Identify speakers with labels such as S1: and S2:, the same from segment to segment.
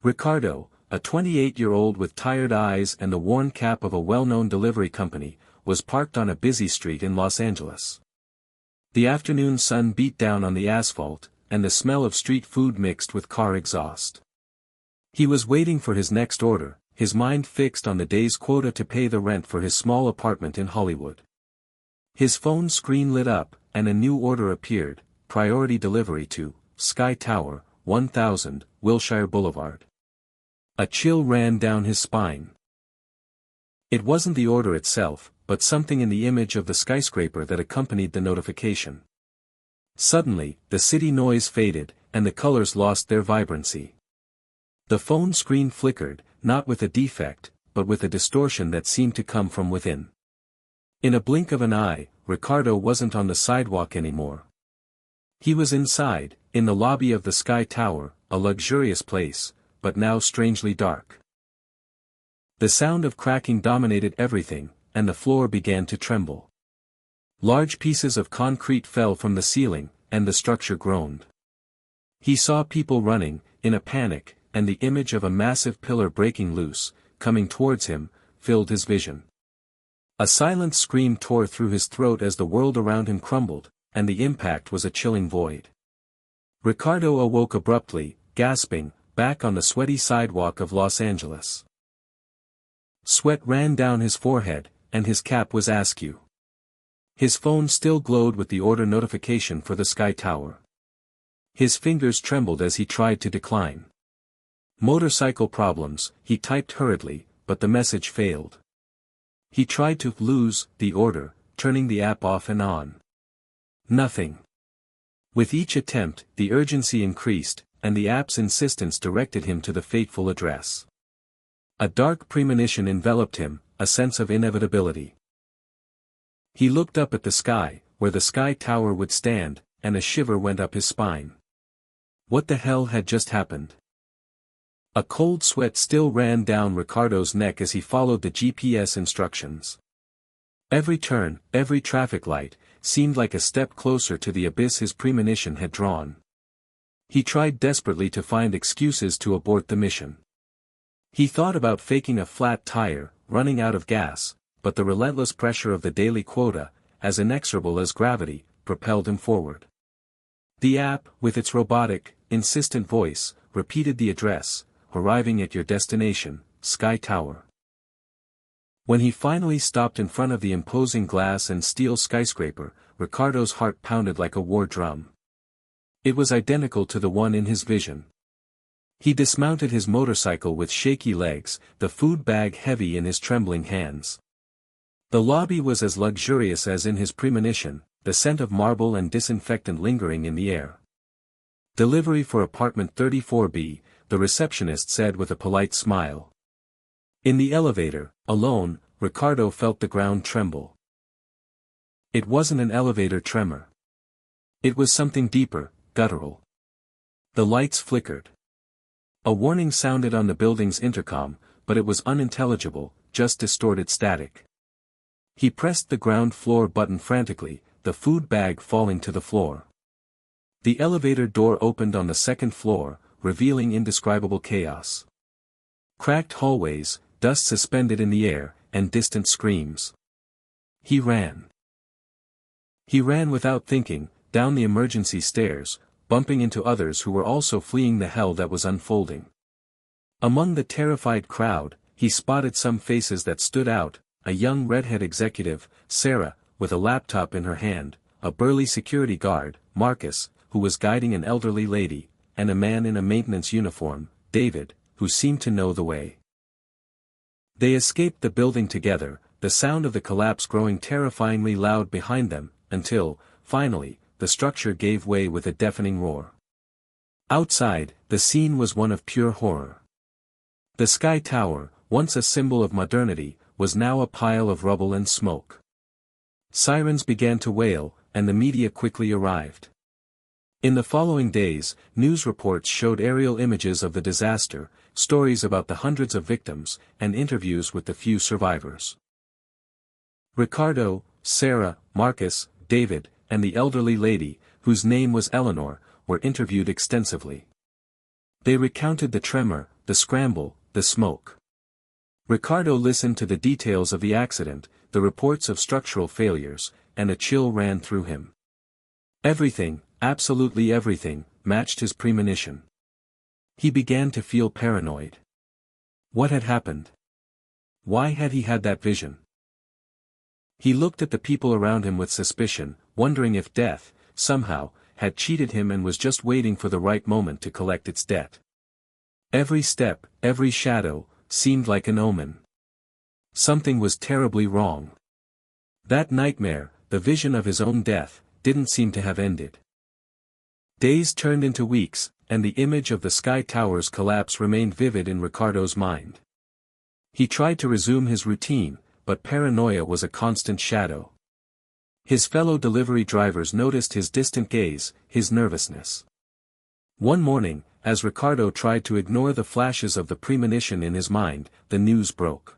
S1: Ricardo, a 28-year-old with tired eyes and the worn cap of a well-known delivery company, was parked on a busy street in Los Angeles. The afternoon sun beat down on the asphalt, and the smell of street food mixed with car exhaust. He was waiting for his next order, his mind fixed on the day's quota to pay the rent for his small apartment in Hollywood. His phone screen lit up, and a new order appeared: priority delivery to Sky Tower, 1000, Wilshire Boulevard. A chill ran down his spine. It wasn't the order itself, but something in the image of the skyscraper that accompanied the notification. Suddenly, the city noise faded, and the colors lost their vibrancy. The phone screen flickered, not with a defect, but with a distortion that seemed to come from within. In a blink of an eye, Ricardo wasn't on the sidewalk anymore. He was inside, in the lobby of the Sky Tower, a luxurious place, but now strangely dark. The sound of cracking dominated everything, and the floor began to tremble. Large pieces of concrete fell from the ceiling, and the structure groaned. He saw people running, in a panic, and the image of a massive pillar breaking loose, coming towards him, filled his vision. A silent scream tore through his throat as the world around him crumbled, and the impact was a chilling void. Ricardo awoke abruptly, gasping, back on the sweaty sidewalk of Los Angeles. Sweat ran down his forehead, and his cap was askew. His phone still glowed with the order notification for the Sky Tower. His fingers trembled as he tried to decline. Motorcycle problems, he typed hurriedly, but the message failed. He tried to lose the order, turning the app off and on. Nothing. With each attempt, the urgency increased, and the app's insistence directed him to the fateful address. A dark premonition enveloped him, a sense of inevitability. He looked up at the sky, where the Sky Tower would stand, and a shiver went up his spine. What the hell had just happened? A cold sweat still ran down Ricardo's neck as he followed the GPS instructions. Every turn, every traffic light, seemed like a step closer to the abyss his premonition had drawn. He tried desperately to find excuses to abort the mission. He thought about faking a flat tire, running out of gas, but the relentless pressure of the daily quota, as inexorable as gravity, propelled him forward. The app, with its robotic, insistent voice, repeated the address: arriving at your destination, Sky Tower. When he finally stopped in front of the imposing glass and steel skyscraper, Ricardo's heart pounded like a war drum. It was identical to the one in his vision. He dismounted his motorcycle with shaky legs, the food bag heavy in his trembling hands. The lobby was as luxurious as in his premonition, the scent of marble and disinfectant lingering in the air. Delivery for apartment 34B, the receptionist said with a polite smile. In the elevator, alone, Ricardo felt the ground tremble. It wasn't an elevator tremor. It was something deeper, guttural. The lights flickered. A warning sounded on the building's intercom, but it was unintelligible, just distorted static. He pressed the ground floor button frantically, the food bag falling to the floor. The elevator door opened on the second floor, revealing indescribable chaos. Cracked hallways, dust suspended in the air, and distant screams. He ran. He ran without thinking, down the emergency stairs, bumping into others who were also fleeing the hell that was unfolding. Among the terrified crowd, he spotted some faces that stood out: a young redhead executive, Sarah, with a laptop in her hand, a burly security guard, Marcus, who was guiding an elderly lady, and a man in a maintenance uniform, David, who seemed to know the way. They escaped the building together, the sound of the collapse growing terrifyingly loud behind them, until, finally, the structure gave way with a deafening roar. Outside, the scene was one of pure horror. The Sky Tower, once a symbol of modernity, was now a pile of rubble and smoke. Sirens began to wail, and the media quickly arrived. In the following days, news reports showed aerial images of the disaster, stories about the hundreds of victims, and interviews with the few survivors. Ricardo, Sarah, Marcus, David, and the elderly lady, whose name was Eleanor, were interviewed extensively. They recounted the tremor, the scramble, the smoke. Ricardo listened to the details of the accident, the reports of structural failures, and a chill ran through him. Everything, absolutely everything, matched his premonition. He began to feel paranoid. What had happened? Why had he had that vision? He looked at the people around him with suspicion, wondering if death, somehow, had cheated him and was just waiting for the right moment to collect its debt. Every step, every shadow, seemed like an omen. Something was terribly wrong. That nightmare, the vision of his own death, didn't seem to have ended. Days turned into weeks, and the image of the Sky Tower's collapse remained vivid in Ricardo's mind. He tried to resume his routine, but paranoia was a constant shadow. His fellow delivery drivers noticed his distant gaze, his nervousness. One morning, as Ricardo tried to ignore the flashes of the premonition in his mind, the news broke.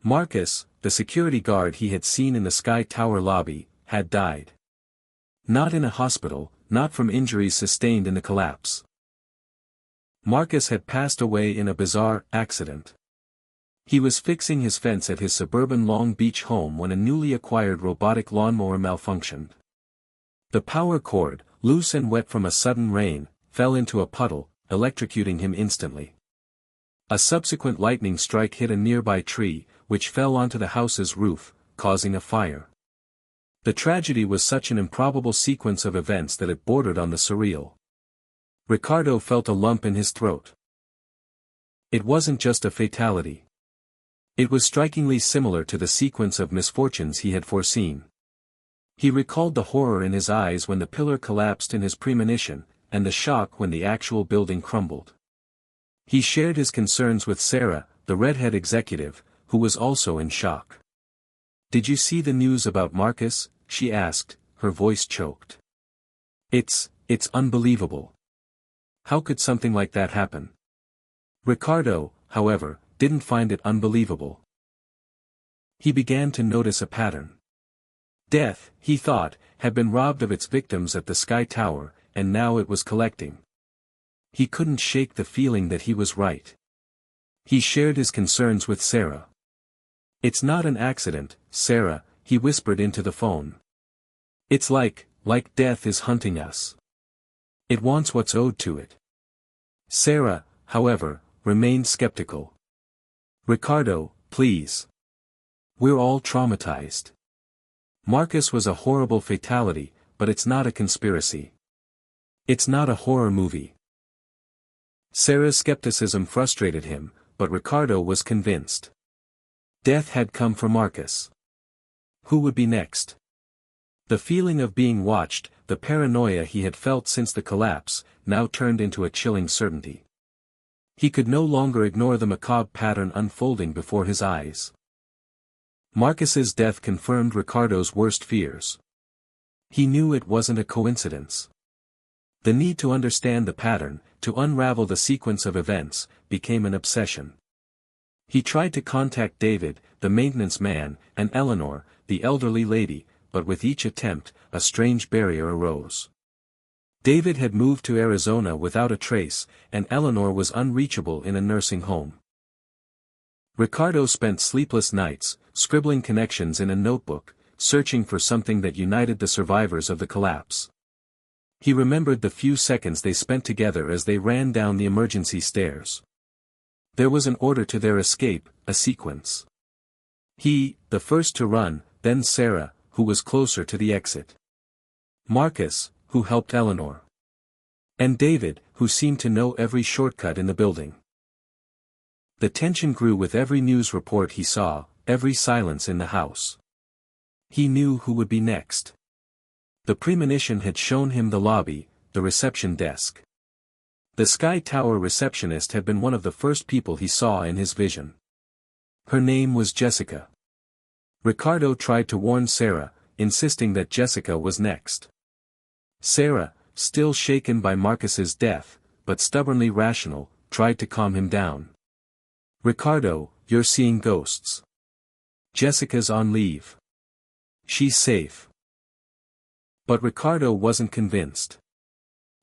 S1: Marcus, the security guard he had seen in the Sky Tower lobby, had died. Not in a hospital, not from injuries sustained in the collapse. Marcus had passed away in a bizarre accident. He was fixing his fence at his suburban Long Beach home when a newly acquired robotic lawnmower malfunctioned. The power cord, loose and wet from a sudden rain, fell into a puddle, electrocuting him instantly. A subsequent lightning strike hit a nearby tree, which fell onto the house's roof, causing a fire. The tragedy was such an improbable sequence of events that it bordered on the surreal. Ricardo felt a lump in his throat. It wasn't just a fatality. It was strikingly similar to the sequence of misfortunes he had foreseen. He recalled the horror in his eyes when the pillar collapsed in his premonition, and the shock when the actual building crumbled. He shared his concerns with Sarah, the redhead executive, who was also in shock. "Did you see the news about Marcus?" she asked, her voice choked. It's unbelievable. How could something like that happen?" Ricardo, however, didn't find it unbelievable. He began to notice a pattern. Death, he thought, had been robbed of its victims at the Sky Tower, and now it was collecting. He couldn't shake the feeling that he was right. He shared his concerns with Sarah. "It's not an accident, Sarah," he whispered into the phone. "It's like death is hunting us. It wants what's owed to it." Sarah, however, remained skeptical. "Ricardo, please. We're all traumatized. Marcus was a horrible fatality, but it's not a conspiracy. It's not a horror movie." Sarah's skepticism frustrated him, but Ricardo was convinced. Death had come for Marcus. Who would be next? The feeling of being watched, the paranoia he had felt since the collapse, now turned into a chilling certainty. He could no longer ignore the macabre pattern unfolding before his eyes. Marcus's death confirmed Ricardo's worst fears. He knew it wasn't a coincidence. The need to understand the pattern, to unravel the sequence of events, became an obsession. He tried to contact David, the maintenance man, and Eleanor, the elderly lady, but with each attempt, a strange barrier arose. David had moved to Arizona without a trace, and Eleanor was unreachable in a nursing home. Ricardo spent sleepless nights, scribbling connections in a notebook, searching for something that united the survivors of the collapse. He remembered the few seconds they spent together as they ran down the emergency stairs. There was an order to their escape, a sequence. He, the first to run, then Sarah, who was closer to the exit. Marcus, who helped Eleanor. And David, who seemed to know every shortcut in the building. The tension grew with every news report he saw, every silence in the house. He knew who would be next. The premonition had shown him the lobby, the reception desk. The Sky Tower receptionist had been one of the first people he saw in his vision. Her name was Jessica. Ricardo tried to warn Sarah, insisting that Jessica was next. Sarah, still shaken by Marcus's death, but stubbornly rational, tried to calm him down. "Ricardo, you're seeing ghosts. Jessica's on leave. She's safe." But Ricardo wasn't convinced.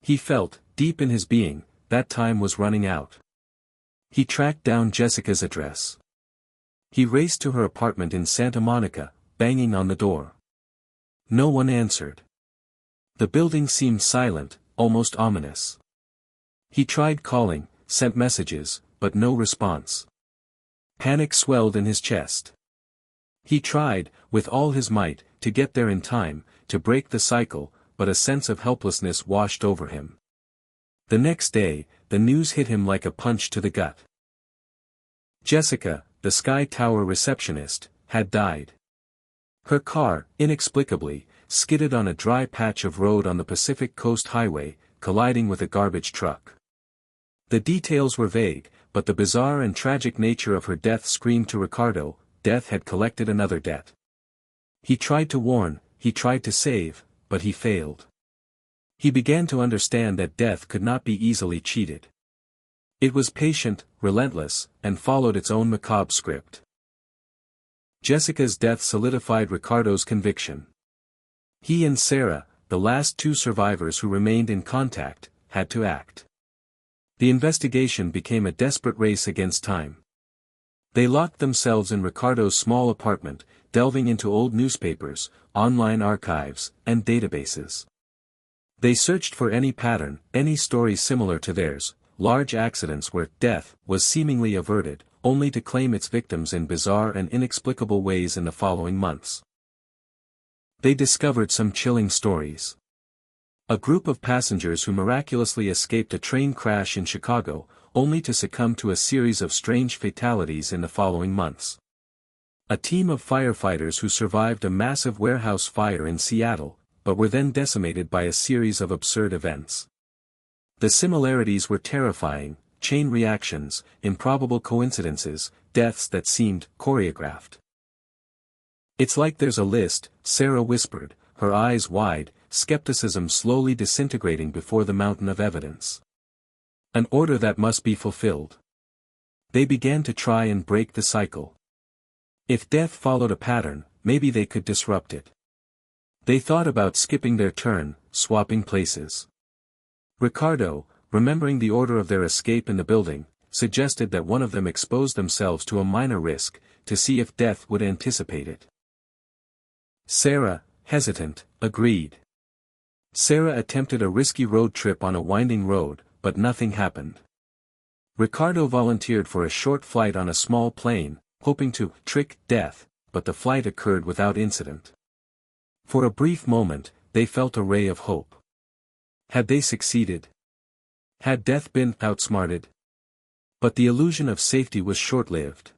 S1: He felt, deep in his being, that time was running out. He tracked down Jessica's address. He raced to her apartment in Santa Monica, banging on the door. No one answered. The building seemed silent, almost ominous. He tried calling, sent messages, but no response. Panic swelled in his chest. He tried, with all his might, to get there in time, to break the cycle, but a sense of helplessness washed over him. The next day, the news hit him like a punch to the gut. Jessica, the Sky Tower receptionist, had died. Her car, inexplicably, skidded on a dry patch of road on the Pacific Coast Highway, colliding with a garbage truck. The details were vague, but the bizarre and tragic nature of her death screamed to Ricardo, death had collected another debt. He tried to warn, he tried to save, but he failed. He began to understand that death could not be easily cheated. It was patient, relentless, and followed its own macabre script. Jessica's death solidified Ricardo's conviction. He and Sarah, the last two survivors who remained in contact, had to act. The investigation became a desperate race against time. They locked themselves in Ricardo's small apartment, delving into old newspapers, online archives, and databases. They searched for any pattern, any story similar to theirs, large accidents where death was seemingly averted, only to claim its victims in bizarre and inexplicable ways in the following months. They discovered some chilling stories. A group of passengers who miraculously escaped a train crash in Chicago, only to succumb to a series of strange fatalities in the following months. A team of firefighters who survived a massive warehouse fire in Seattle, but were then decimated by a series of absurd events. The similarities were terrifying, chain reactions, improbable coincidences, deaths that seemed choreographed. "It's like there's a list," Sarah whispered, her eyes wide, skepticism slowly disintegrating before the mountain of evidence. An order that must be fulfilled. They began to try and break the cycle. If death followed a pattern, maybe they could disrupt it. They thought about skipping their turn, swapping places. Ricardo, remembering the order of their escape in the building, suggested that one of them expose themselves to a minor risk, to see if death would anticipate it. Sarah, hesitant, agreed. Sarah attempted a risky road trip on a winding road, but nothing happened. Ricardo volunteered for a short flight on a small plane, hoping to trick death, but the flight occurred without incident. For a brief moment, they felt a ray of hope. Had they succeeded? Had death been outsmarted? But the illusion of safety was short-lived.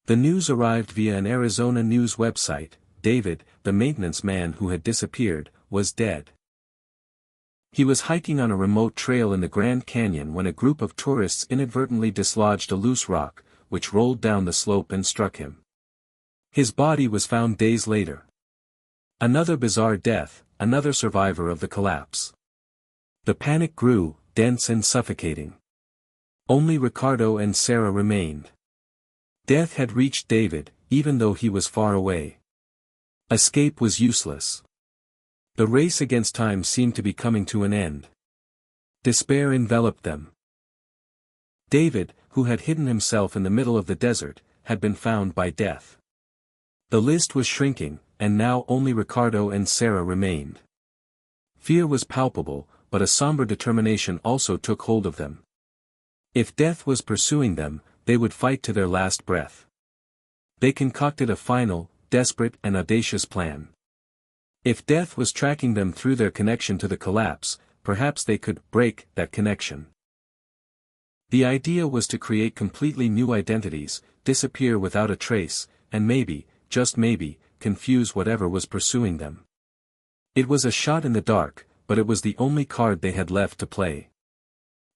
S1: The news arrived via an Arizona news website. David, the maintenance man who had disappeared, was dead. He was hiking on a remote trail in the Grand Canyon when a group of tourists inadvertently dislodged a loose rock, which rolled down the slope and struck him. His body was found days later. Another bizarre death, another survivor of the collapse. The panic grew, dense and suffocating. Only Ricardo and Sarah remained. Death had reached David, even though he was far away. Escape was useless. The race against time seemed to be coming to an end. Despair enveloped them. David, who had hidden himself in the middle of the desert, had been found by death. The list was shrinking, and now only Ricardo and Sarah remained. Fear was palpable, but a somber determination also took hold of them. If death was pursuing them, they would fight to their last breath. They concocted a final, desperate and audacious plan. If death was tracking them through their connection to the collapse, perhaps they could break that connection. The idea was to create completely new identities, disappear without a trace, and maybe, just maybe, confuse whatever was pursuing them. It was a shot in the dark, but it was the only card they had left to play.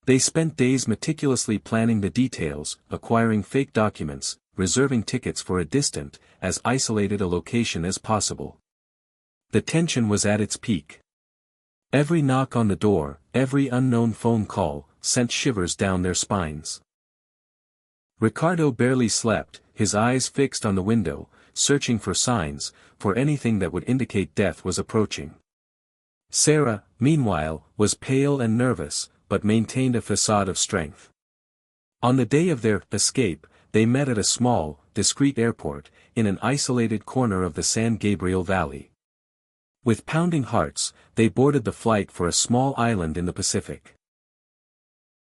S1: They spent days meticulously planning the details, acquiring fake documents, reserving tickets for a distant, as isolated a location as possible. The tension was at its peak. Every knock on the door, every unknown phone call, sent shivers down their spines. Ricardo barely slept, his eyes fixed on the window, searching for signs, for anything that would indicate death was approaching. Sarah, meanwhile, was pale and nervous, but maintained a facade of strength. On the day of their escape, they met at a small, discreet airport, in an isolated corner of the San Gabriel Valley. With pounding hearts, they boarded the flight for a small island in the Pacific.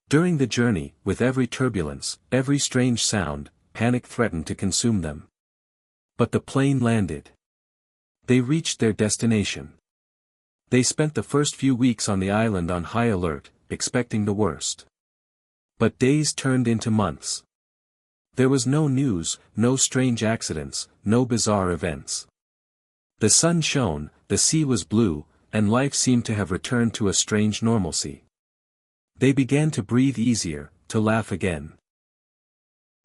S1: During the journey, with every turbulence, every strange sound, panic threatened to consume them. But the plane landed. They reached their destination. They spent the first few weeks on the island on high alert, expecting the worst. But days turned into months. There was no news, no strange accidents, no bizarre events. The sun shone, the sea was blue, and life seemed to have returned to a strange normalcy. They began to breathe easier, to laugh again.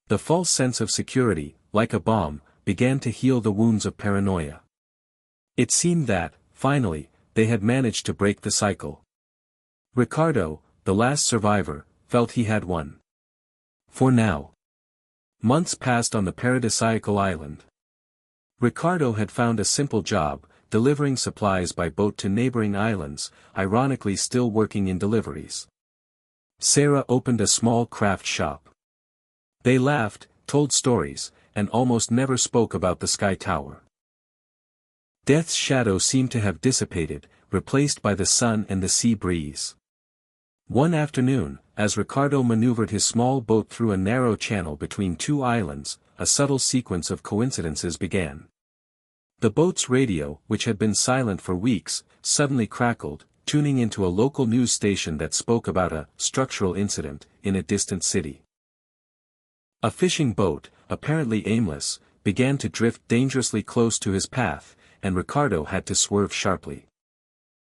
S1: The false sense of security, like a balm, began to heal the wounds of paranoia. It seemed that, finally, they had managed to break the cycle. Ricardo, the last survivor, felt he had won. For now. Months passed on the paradisiacal island. Ricardo had found a simple job, delivering supplies by boat to neighboring islands, ironically still working in deliveries. Sarah opened a small craft shop. They laughed, told stories, and almost never spoke about the Sky Tower. Death's shadow seemed to have dissipated, replaced by the sun and the sea breeze. One afternoon, as Ricardo maneuvered his small boat through a narrow channel between two islands, a subtle sequence of coincidences began. The boat's radio, which had been silent for weeks, suddenly crackled, tuning into a local news station that spoke about a structural incident in a distant city. A fishing boat, apparently aimless, began to drift dangerously close to his path, and Ricardo had to swerve sharply.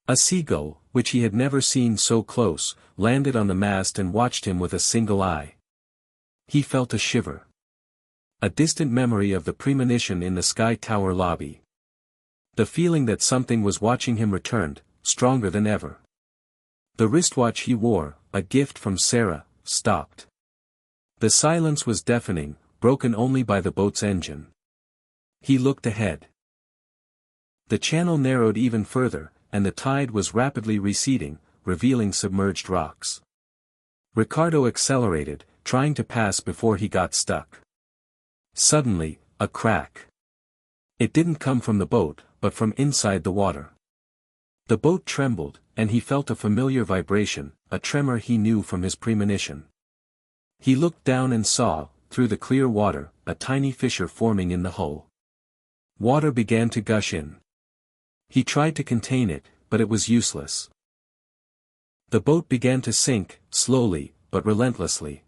S1: A seagull, which he had never seen so close, landed on the mast and watched him with a single eye. He felt a shiver. A distant memory of the premonition in the Sky Tower lobby. The feeling that something was watching him returned, stronger than ever. The wristwatch he wore, a gift from Sarah, stopped. The silence was deafening, broken only by the boat's engine. He looked ahead. The channel narrowed even further, and the tide was rapidly receding, revealing submerged rocks. Ricardo accelerated, trying to pass before he got stuck. Suddenly, a crack. It didn't come from the boat, but from inside the water. The boat trembled, and he felt a familiar vibration, a tremor he knew from his premonition. He looked down and saw, through the clear water, a tiny fissure forming in the hull. Water began to gush in. He tried to contain it, but it was useless. The boat began to sink, slowly, but relentlessly.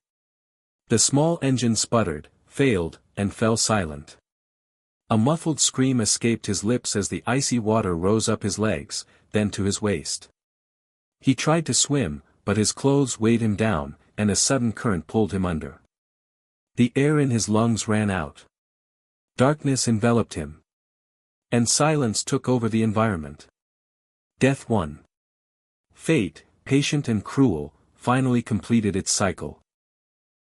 S1: The small engine sputtered, failed, and fell silent. A muffled scream escaped his lips as the icy water rose up his legs, then to his waist. He tried to swim, but his clothes weighed him down, and a sudden current pulled him under. The air in his lungs ran out. Darkness enveloped him. And silence took over the environment. Death won. Fate, patient and cruel, finally completed its cycle.